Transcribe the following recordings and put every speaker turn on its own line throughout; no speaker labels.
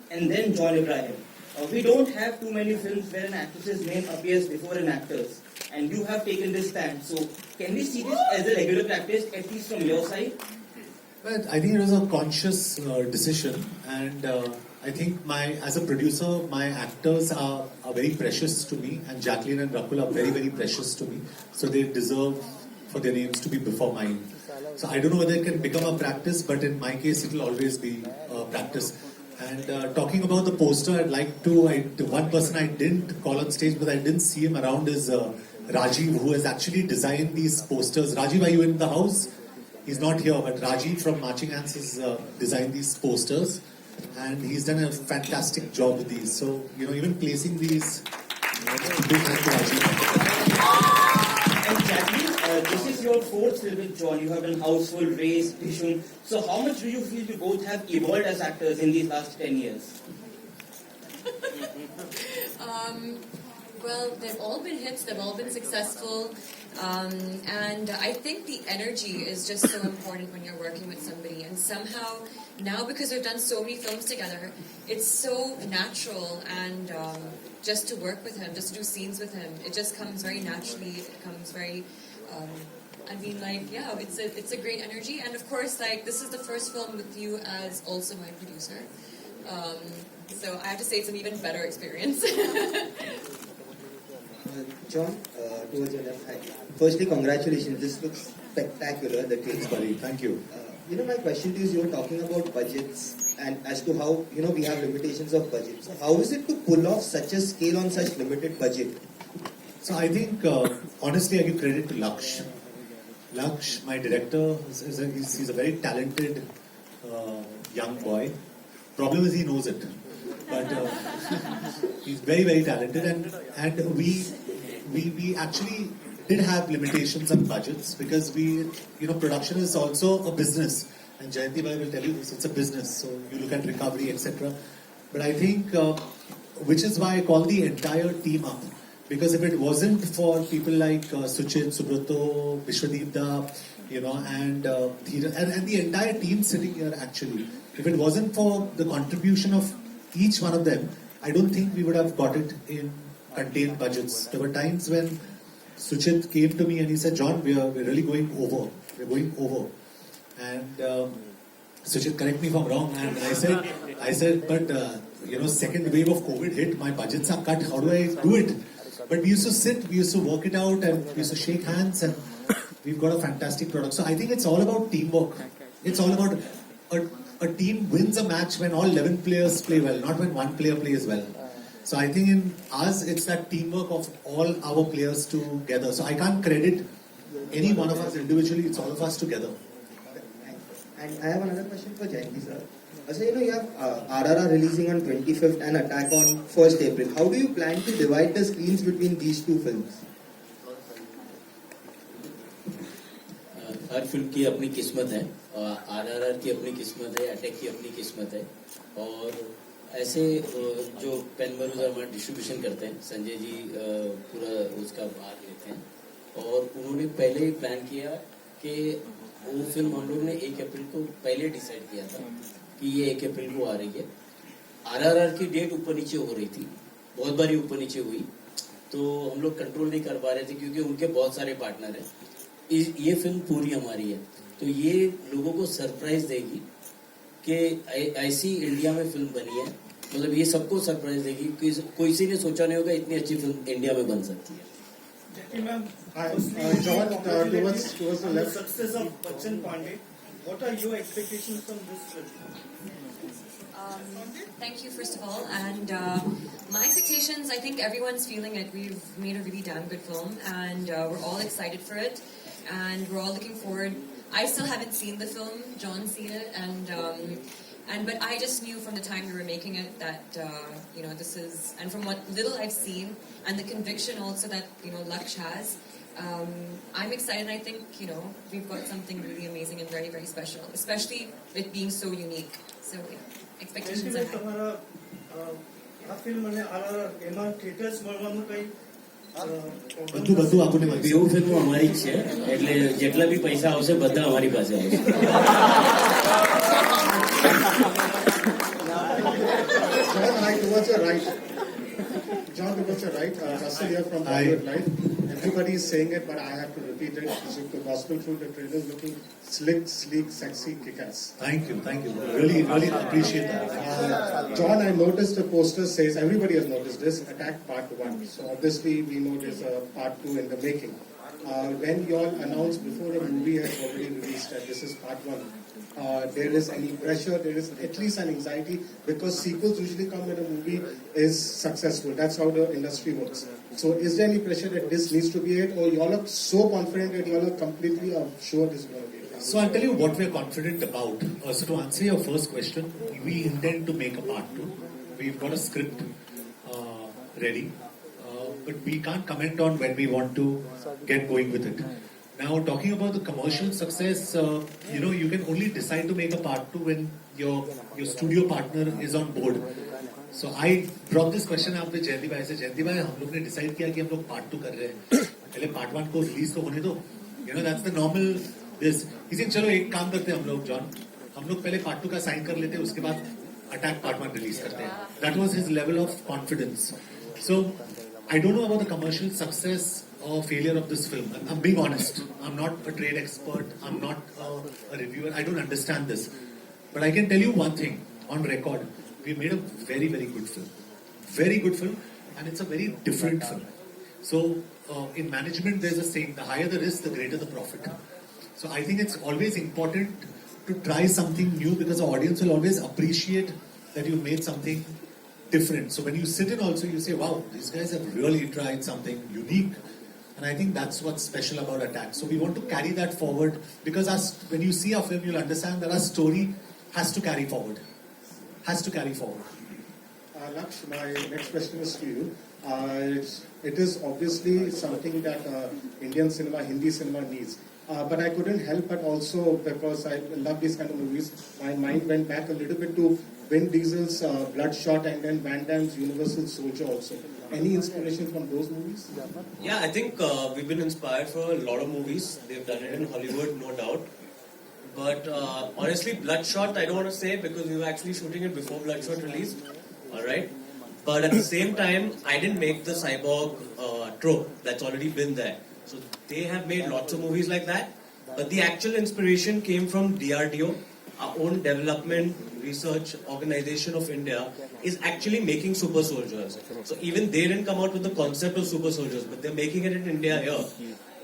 and then John Ibrahim. We don't have too many films where an actress's name appears before an actor's, and you have taken this stand. So, can we see this as a regular practice, at least from your side?
But I think it was a conscious decision, and I think as a producer, my actors are very precious to me, and Jacqueline and Rakul are very, very precious to me. So they deserve for their names to be before mine. So I don't know whether it can become a practice, but in my case, it will always be a practice. And talking about the poster, I'd like to, one person I didn't call on stage, but I didn't see him around is Rajiv, who has actually designed these posters. Rajiv, are you in the house? He's not here, but Rajiv from Marching Ants has designed these posters, and he's done a fantastic job with these. So, even placing these, big thank you, Rajiv.
And Jacqueline, this is your fourth film with John. You have done Houseful, Race, Dishun. So how much do you feel you both have evolved as actors in these last 10 years?
Well, they've all been hits, they've all been successful, and I think the energy is just so important when you're working with somebody, and somehow, now because we've done so many films together, it's so natural, and just to work with him, just to do scenes with him, it just comes very naturally, it comes very, it's a great energy, and of course, this is the first film with you as also my producer, so I have to say it's an even better experience.
John, towards your left. Hi. Firstly, congratulations. This looks spectacular. The cake.
Thanks, buddy. Thank you.
My question to you is, you were talking about budgets and as to how, we have limitations of budget. So how is it to pull off such a scale on such limited budget?
So I think, honestly, I give credit to Laksh. Laksh, my director, he's a very talented young boy. Problem is he knows it. But he's very, very talented, and we actually did have limitations on budgets because production is also a business, and Jayanti Bhai will tell you this, it's a business, so you look at recovery, etc. But I think, which is why I call the entire team up, because if it wasn't for people like Suchit, Subrato, Vishwadeep Da, and the entire team sitting here actually, if it wasn't for the contribution of each one of them, I don't think we would have got it in contained budgets. There were times when Suchit came to me and he said, John, we're really going over. We're going over. And Suchit, correct me if I'm wrong. And I said, but second wave of COVID hit, my budgets are cut. How do I do it? But we used to sit, we used to work it out, and we used to shake hands, and we've got a fantastic product. So I think it's all about teamwork. It's all about a team wins a match when all 11 players play well, not when one player plays well. So I think in us, it's that teamwork of all our players together. So I can't credit any one of us individually, it's all of us together.
And I have another question for Jayanti sir. So you have RRR releasing on 25th and Attack on 1st April. How do you plan to divide the screens between these two films?
Her film की अपनी किस्मत है, आरआरआर की अपनी किस्मत है, attack की अपनी किस्मत है, और ऐसे जो पेनमरूज हमारा डिस्ट्रीब्यूशन करते हैं, संजय जी पूरा उसका भाग लेते हैं, और उन्होंने पहले ही प्लान किया कि वो फिल्म हम लोग ने 1 अप्रैल को पहले डिसाइड किया था कि ये 1 अप्रैल को आ रही है। आरआरआर की डेट ऊपर नीचे हो रही थी, बहुत बारी ऊपर नीचे हुई, तो हम लोग कंट्रोल नहीं कर पा रहे थे क्योंकि उनके बहुत सारे पार्टनर हैं। ये फिल्म पूरी हमारी है, तो ये लोगों को सरप्राइज देगी कि ऐसी इंडिया में फिल्म बनी है, मतलब ये सबको सरप्राइज देगी कि किसी ने सोचा नहीं होगा इतनी अच्छी फिल्म इंडिया में बन सकती है।
John, towards the left. Success of Bachchan Pandey. What are your expectations from this film?
Thank you, first of all. And my expectations, I think everyone's feeling it. We've made a really damn good film, and we're all excited for it, and we're all looking forward. I still haven't seen the film. John's seen it, but I just knew from the time we were making it that this is, and from what little I've seen, and the conviction also that Laksh has, I'm excited. And I think we've got something really amazing and very, very special, especially it being so unique. So yeah, expectations are high.
બધું આપણને
બેઉ ફિલ્મો અમારી જ છે, એટલે જેટલા બી પૈસા આવશે બધા અમારી પાસે આવશે.
John, hi, towards your right. John, towards your right. Russell here from Bollywood Live. Everybody is saying it, but I have to repeat it. The gospel through the trailer is looking slick, sleek, sexy, kick-ass.
Thank you. Really appreciate that.
John, I noticed the poster says, everybody has noticed this, Attack Part 1. So obviously we know there's a Part 2 in the making. When you all announced before a movie has already released that this is Part 1, there is any pressure, there is at least an anxiety, because sequels usually come when a movie is successful. That's how the industry works. So is there any pressure that this needs to be it, or you all are so confident that you all are completely sure this is going to be it?
So I'll tell you what we're confident about. So to answer your first question, we intend to make a part 2. We've got a script ready, but we can't comment on when we want to get going with it. Now, talking about the commercial success, you can only decide to make a part 2 when your studio partner is on board. So I brought this question up with जयंती भाई से. जयंती भाई, हम लोग ने decide किया कि हम लोग part 2 कर रहे हैं. पहले part 1 को release तो होने दो. That's the normal this. He said, चलो एक काम करते हैं हम लोग, John. हम लोग पहले part 2 का sign कर लेते हैं, उसके बाद Attack Part 1 release करते हैं. That was his level of confidence. So I don't know about the commercial success or failure of this film. I'm being honest. I'm not a trade expert. I'm not a reviewer. I don't understand this. But I can tell you one thing on record. We made a very, very good film. Very good film. And it's a very different film. So in management, there's a saying, the higher the risk, the greater the profit. So I think it's always important to try something new, because the audience will always appreciate that you made something different. So when you sit in also, you say, wow, these guys have really tried something unique. And I think that's what's special about Attack. So we want to carry that forward, because when you see our film, you'll understand that our story has to carry forward.
Laksh, my next question is to you. It is obviously something that Indian cinema, Hindi cinema needs. But I couldn't help but also, because I love these kind of movies, my mind went back a little bit to Vin Diesel's Bloodshot and then Van Damme's Universal Soldier also. Any inspiration from those movies?
Yeah, I think we've been inspired for a lot of movies. They've done it in Hollywood, no doubt. But honestly, Bloodshot, I don't want to say, because we were actually shooting it before Bloodshot released. Alright? But at the same time, I didn't make the cyborg trope. That's already been there. So they have made lots of movies like that. But the actual inspiration came from DRDO, our own development research organization of India, is actually making super soldiers. So even they didn't come out with the concept of super soldiers, but they're making it in India here.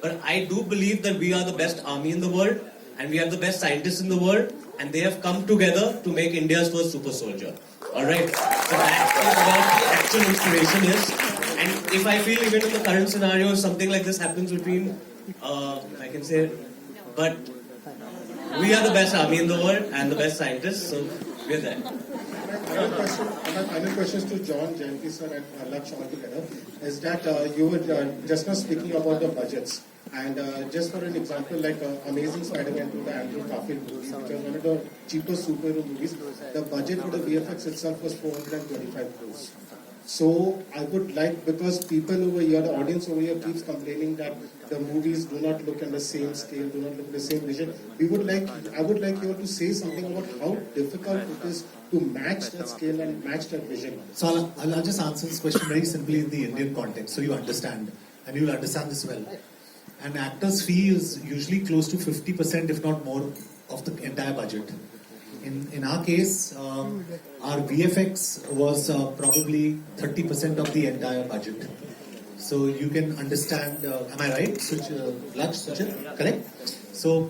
But I do believe that we are the best army in the world, and we have the best scientists in the world, and they have come together to make India's first super soldier. Alright? So that is what the actual inspiration is. And if I feel even in the current scenario, something like this happens between, I can say, but we are the best army in the world and the best scientists, so we're there.
My final question to John, Jayanti sir and Laksh all together is that you were just now speaking about the budgets. And just for an example, like Amazing Spider-Man 2, the Andrew Garfield movie, which was one of the cheapest superhero movies, the budget for the VFX itself was 425 crores. So I would like, because people over here, the audience over here keeps complaining that the movies do not look in the same scale, do not look in the same vision. I would like you all to say something about how difficult it is to match that scale and match that vision.
So I'll just answer this question very simply in the Indian context, so you understand, and you will understand this well. An actor's fee is usually close to 50%, if not more, of the entire budget. In our case, our VFX was probably 30% of the entire budget. So you can understand, am I right? Laksh, correct? So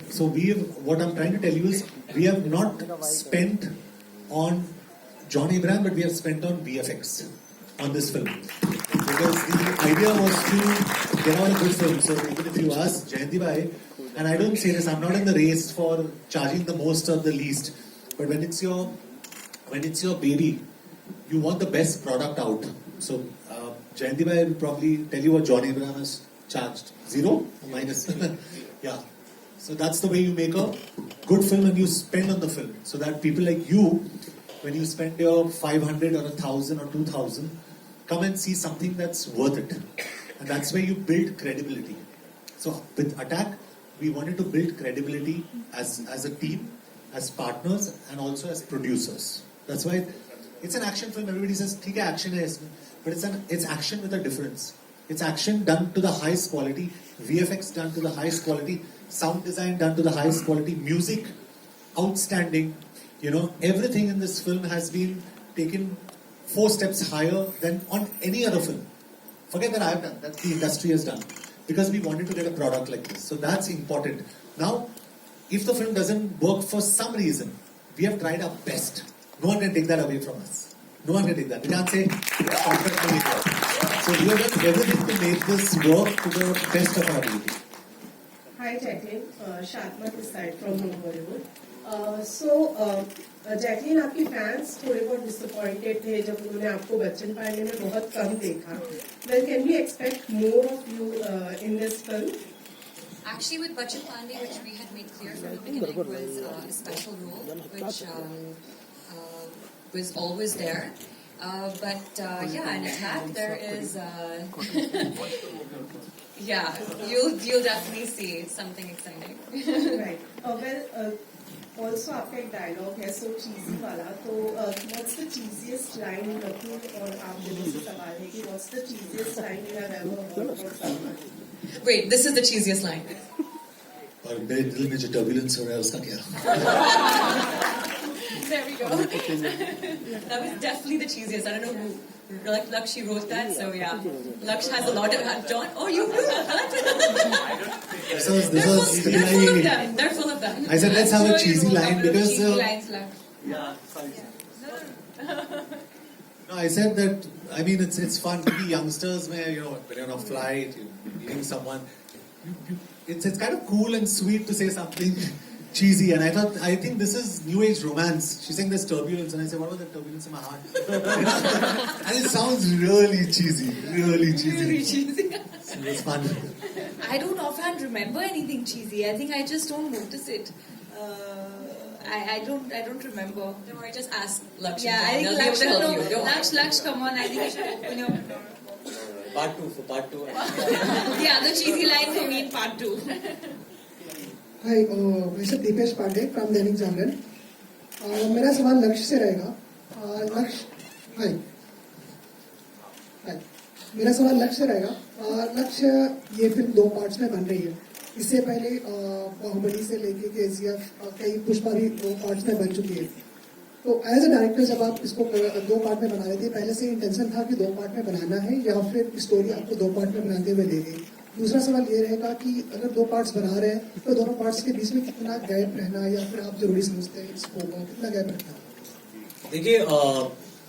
what I'm trying to tell you is, we have not spent on John Abraham, but we have spent on VFX on this film. Because the idea was to get out a good film. So even if you ask Jayanti Bhai, and I don't say this, I'm not in the race for charging the most or the least, but when it's your baby, you want the best product out. So Jayanti Bhai will probably tell you what John Abraham has charged. 0? Minus. Yeah. So that's the way you make a good film, and you spend on the film. So that people like you, when you spend your 500 or 1,000 or 2,000, come and see something that's worth it. And that's where you build credibility. So with Attack, we wanted to build credibility as a team, as partners, and also as producers. That's why It's an action film. Everybody says, "ठीक है, action है इसमें," but it's action with a difference. It's action done to the highest quality, VFX done to the highest quality, sound design done to the highest quality, music outstanding. You know, everything in this film has been taken 4 steps higher than on any other film. Forget that I have done, that the industry has done. Because we wanted to get a product like this. So that's important. Now, if the film doesn't work for some reason, we have tried our best. No one can take that away from us. No one can take that. We can't say, so we have done everything to make this work to the best of our ability.
Hi Jacqueline, Shatma this side from Bollywood. Jacqueline, आपके fans थोड़े बहुत disappointed थे जब उन्होंने आपको बच्चन पांडे में बहुत कम देखा. Well, can we expect more of you in this film?
Actually, with Bachchan Pandey, which we had made clear from the beginning, was a special role, which was always there. But yeah, in Attack there is. Yeah, you'll definitely see something exciting.
Right. Also, आपका एक dialogue है so cheesy वाला. तो what's the cheesiest line Rakul और आप दोनों से सवाल है कि what's the cheesiest line you have ever heard from someone?
Wait, this is the cheesiest line.
और मेरे दिल में जो turbulence हो रहा है उसका क्या?
There we go. That was definitely the cheesiest. I don't know who Lakshmi wrote that, so yeah. Laksh has a lot of John. Oh, you knew that?
This was
They're full of them. They're full of them.
I said let's have a cheesy line because.
Cheesy lines, Laksh.
No, I said that. I mean, it's fun to be youngsters. Where when you're on a flight, you're meeting someone. It's kind of cool and sweet to say something cheesy, and I think this is new age romance. She's saying there's turbulence, and I say, what was that turbulence in my heart? And it sounds really cheesy, really cheesy.
Really cheesy.
So it's fun.
I don't offhand remember anything cheesy. I think I just don't notice it. I don't remember.
Don't worry, just ask Laksh.
Yeah, I think Laksh, come on. I think you should,
Part 2 for part 2.
the other cheesy line for me in part 2.
Hi mister Deepesh Pandey from Dainik Jagran. मेरा सवाल लक्ष्य से रहेगा. लक्ष्य मेरा सवाल लक्ष्य से रहेगा. लक्ष्य ये फिल्म 2 पार्ट्स में बन रही है. इससे पहले बाहुबली से लेके केजीएफ कई पुष्पा भी 2 पार्ट्स में बन चुकी है. तो एज अ डायरेक्टर जब आप इसको 2 पार्ट में बना रहे थे, पहले से इंटेंशन था कि 2 पार्ट में बनाना है या फिर स्टोरी आपको 2 पार्ट में बनाते हुए ले गई? दूसरा सवाल ये रहेगा कि अगर 2 पार्ट्स बना रहे हैं तो दोनों पार्ट्स के बीच में कितना गैप रहना या फिर आप जरूरी समझते हैं इसको कितना गैप रखना?
देखिए,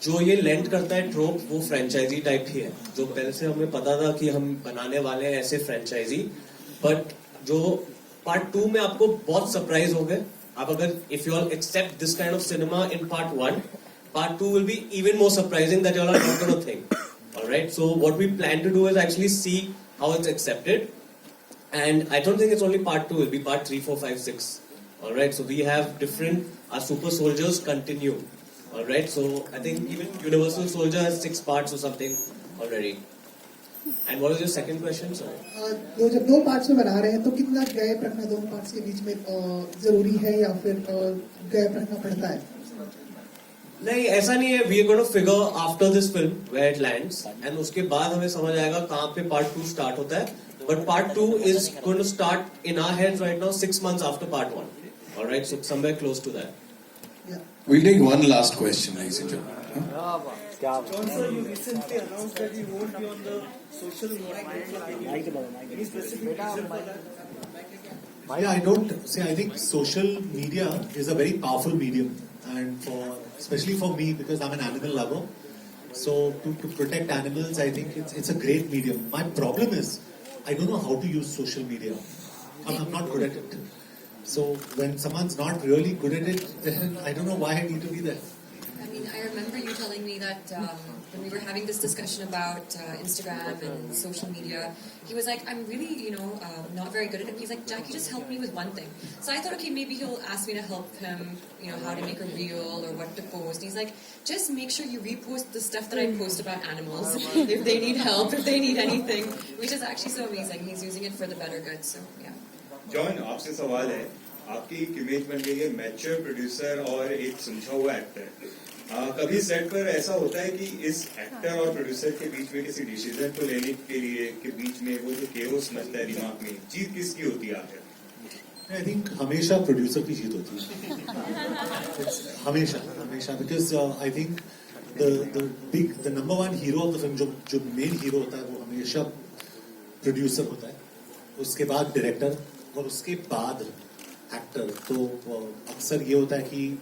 जो ये लेंट करता है ट्रोप, वो फ्रेंचाइजी टाइप ही है. जो पहले से हमें पता था कि हम बनाने वाले हैं ऐसे फ्रेंचाइजी, बट जो पार्ट 2 में आपको बहुत सरप्राइज हो गए. आप अगर if you all accept this kind of cinema in part 1, part 2 will be even more surprising that you are not gonna think. Alright, so what we plan to do is actually see how it's accepted, and I don't think it's only part 2, it'll be part 3, 4, 5, 6. All right, so we have different, our super soldiers continue. All right, so I think even Universal Soldier has 6 parts or something already. And what was your second question? Sorry.
जब 2 parts में बना रहे हैं तो कितना gap रखना 2 parts के बीच में जरूरी है या फिर गैप रखना पड़ता है?
नहीं, ऐसा नहीं है. We are going to figure after this film where it lands, and उसके बाद हमें समझ आएगा कहाँ पे पार्ट 2 स्टार्ट होता है. But part 2 is going to start in our heads right now 6 months after part 1. Alright, so somewhere close to that.
We'll take one last question, ladies and gentlemen.
John sir, you recently announced that you won't be on the social media. Any specific reason for that?
Yeah, I don't see. I think social media is a very powerful medium, and especially for me because I'm an animal lover. So to protect animals, I think it's a great medium. My problem is I don't know how to use social media. I'm not good at it. So when someone's not really good at it, then I don't know why I need to be there.
I mean, I remember you telling me that when we were having this discussion about Instagram and social media, he was like, I'm really, not very good at it. He's like, Jackie, just help me with one thing. So I thought, okay, maybe he'll ask me to help him, how to make a reel or what to post. He's like, just make sure you repost the stuff that I post about animals. If they need help, if they need anything, which is actually so amazing. He's using it for the better good, so yeah.
John, आपसे सवाल है. आपकी एक image बन गई है mature producer और एक सुलझा हुआ एक्टर. कभी सेट पर ऐसा होता है कि इस एक्टर और प्रोड्यूसर के बीच में किसी डिसीजन को लेने के लिए के बीच में वो जो केओस मचता है दिमाग में, जीत किसकी होती है आखिर?
आई थिंक हमेशा प्रोड्यूसर की जीत होती है, हमेशा हमेशा, because I think the number one hero of the film, जो मेन हीरो होता है, वो हमेशा प्रोड्यूसर होता है, उसके बाद डायरेक्टर और उसके बाद एक्टर. तो अक्सर ये होता है कि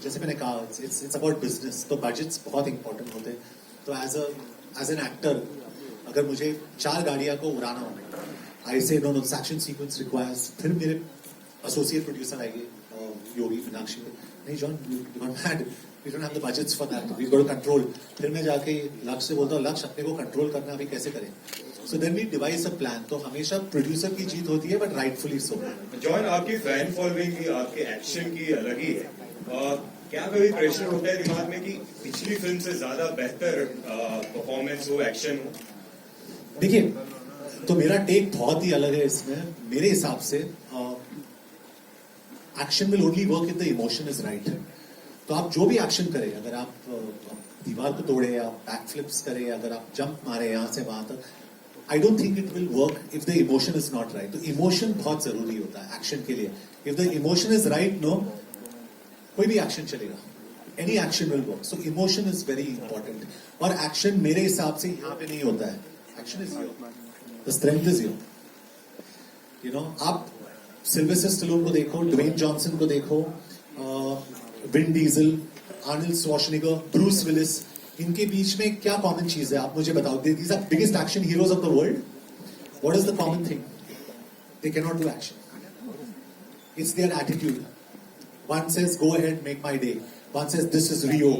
जैसे मैंने कहा, इट्स अबाउट बिजनेस, तो बजट्स बहुत इंपॉर्टेंट होते हैं. तो एज एन एक्टर अगर मुझे 4 गाड़ियां को उड़ाना हो, आई से नो एक्शन सीक्वेंस रिक्वायर्स, फिर मेरे एसोसिएट प्रोड्यूसर आएंगे, योगी मीनाक्षी, नहीं John you not mad, we don't have the budgets for that, we got to control. फिर मैं जाके लक्ष्य से बोलता हूँ, लक्ष्य अपने को कंट्रोल करना अभी कैसे करें. So then we devise a plan. तो हमेशा प्रोड्यूसर की जीत होती है, बट राइटफुली सो.
जॉन, आपकी फैन फॉलोइंग की, आपके एक्शन की अलग ही है. क्या कभी प्रेशर होता है दिमाग में कि पिछली फिल्म से ज्यादा बेहतर परफॉर्मेंस हो, एक्शन हो?
देखिए, तो मेरा टेक बहुत ही अलग है इसमें. मेरे हिसाब से action will only work if the emotion is right. तो आप जो भी एक्शन करें, अगर आप दीवार को तोड़े, आप बैक फ्लिप्स करें, अगर आप जंप मारे यहाँ से वहां तक, I don't think it will work if the emotion is not right. तो इमोशन बहुत जरूरी होता है एक्शन के लिए. If the emotion is right, no, कोई भी एक्शन चलेगा. Any action will work. So emotion is very important. और एक्शन मेरे हिसाब से यहाँ पे नहीं होता है. Action is here. The strength is here. You know, आप सिल्वेस्टर स्टैलोन को देखो, ड्वेन जॉनसन को देखो, Vin Diesel, Arnold Schwarzenegger, Bruce Willis, इनके बीच में क्या कॉमन चीज है, आप मुझे बताओ. These are biggest action heroes of the world. What is the common thing? They can not do action. It's their attitude. One says go ahead, make my day. One says this is Rio.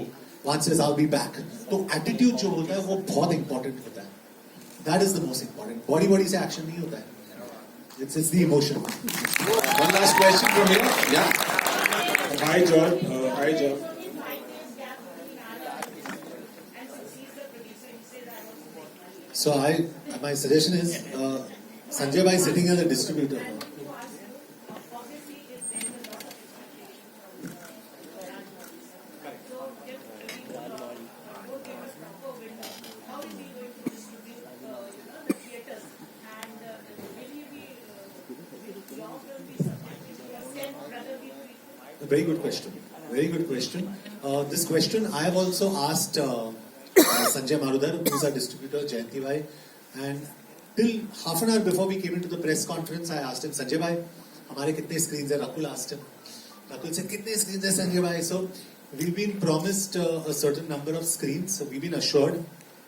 One says I will be back. तो attitude जो होता है वो बहुत important होता है. That is the most important. Body से action नहीं होता है. It's the emotion.
One last question from here. Yeah.
Hi John. Hi John.
So my suggestion is Sanjay bhai sitting as a distributor. Very good question. Very good question. This question I have also asked Sanjay Marudar, who is our distributor, Jayanti bhai, and till half an hour before we came into the press conference, I asked him, Sanjay bhai, हमारे कितने screens है? Rakul asked him. Rakul said, कितने screens है Sanjay bhai? So we've been promised a certain number of screens. So we've been assured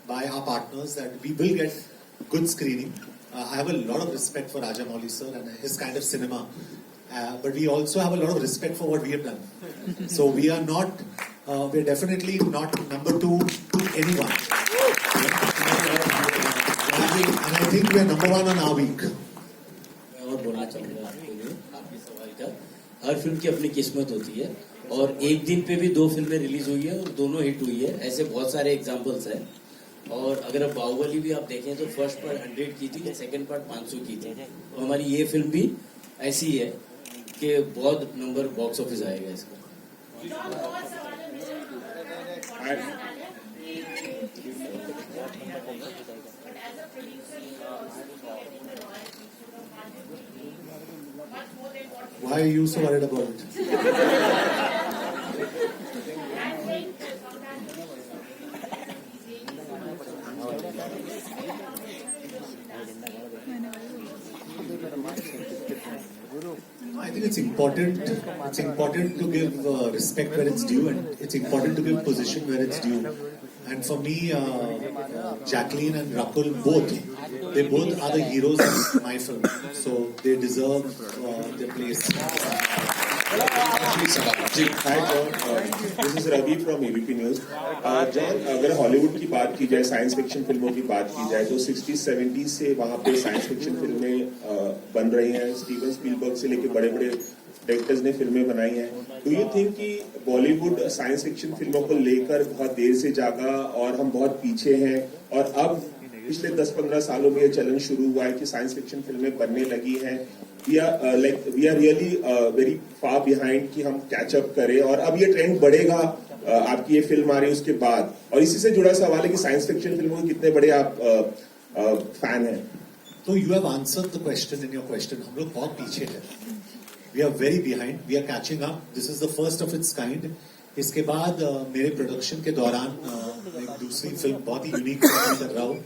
by our partners that we will get good screening. I have a lot of respect for Rajamouli sir and his kind of cinema. But we also have a lot of respect for what we have done. So we are not, we're definitely not number 2 to anyone. And I think we're number 1 on our week.
मैं और बोलना चाहूँगा आपके सवाल का. हर film की अपनी किस्मत होती है और एक दिन पे भी 2 फिल्में रिलीज हुई है और दोनों हिट हुई है. ऐसे बहुत सारे एग्जांपल्स हैं. और अगर अब बाहुबली भी आप देखें तो फर्स्ट पार्ट 100 की थी, सेकंड पार्ट 500 की थी. तो हमारी ये फिल्म भी ऐसी है कि बहुत नंबर बॉक्स ऑफिस आएगा इसका.
Why are you so worried about it? I think it's important. It's important to give respect where it's due, and it's important to give position where it's due. And for me, Jacqueline and Rakul they both are the heroes of my film, so they deserve their place.
Hi John, this is Ravi from ABP News. John, अगर Hollywood की बात की जाए, science fiction फिल्मों की बात की जाए, तो 60-70 से वहाँ पे साइंस फिक्शन फिल्में बन रही हैं. स्टीवन स्पीलबर्ग से लेके बड़े-बड़े डायरेक्टर्स ने फिल्में बनाई हैं. डू यू थिंक कि बॉलीवुड साइंस फिक्शन फिल्मों को लेकर बहुत देर से जागा और हम बहुत पीछे हैं, और अब पिछले 10-15 सालों में ये चलन शुरू हुआ है कि साइंस फिक्शन फिल्में बनने लगी हैं. We are really very far behind कि हम कैचअप करें, और अब ये ट्रेंड बढ़ेगा
आपकी ये फिल्म आ रही है उसके बाद, और इसी से जुड़ा सवाल है कि साइंस फिक्शन फिल्मों के कितने बड़े आप फैन हैं?
तो you have answered the question in your question. हम लोग बहुत पीछे हैं. We are very behind. We are catching up. This is the first of its kind. इसके बाद मेरे प्रोडक्शन के दौरान एक दूसरी फिल्म बहुत ही यूनिक कर रहा हूँ.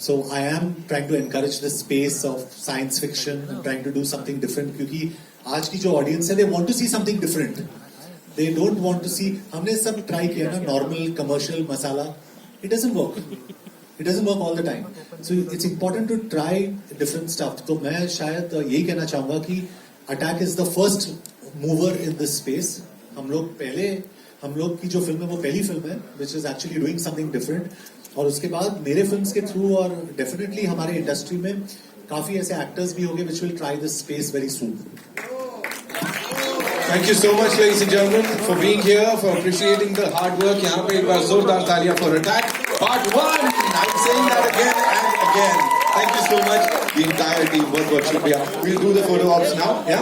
So I am trying to encourage the space of science fiction, trying to do something different, क्योंकि आज की जो ऑडियंस है, they want to see something different. They don't want to see. हमने सब ट्राई किया ना, normal commercial masala. It doesn't work. It doesn't work all the time. So it's important to try different stuff. तो मैं शायद यही कहना चाहूँगा कि Attack is the first mover in this space. हम लोग की जो फिल्म है वो पहली फिल्म है which is actually doing something different. और उसके बाद मेरे फिल्म्स के थ्रू और डेफिनेटली हमारे इंडस्ट्री में काफी ऐसे एक्टर्स भी होंगे which will try this space very soon.
Thank you so much, ladies and gentlemen, for being here, for appreciating the hard work. यहाँ पे एक बार जोरदार तालियां for Attack Part 1. I'm saying that again and again. Thank you so much, the entire team. बहुत शुक्रिया. We'll do the photo ops now. Yeah.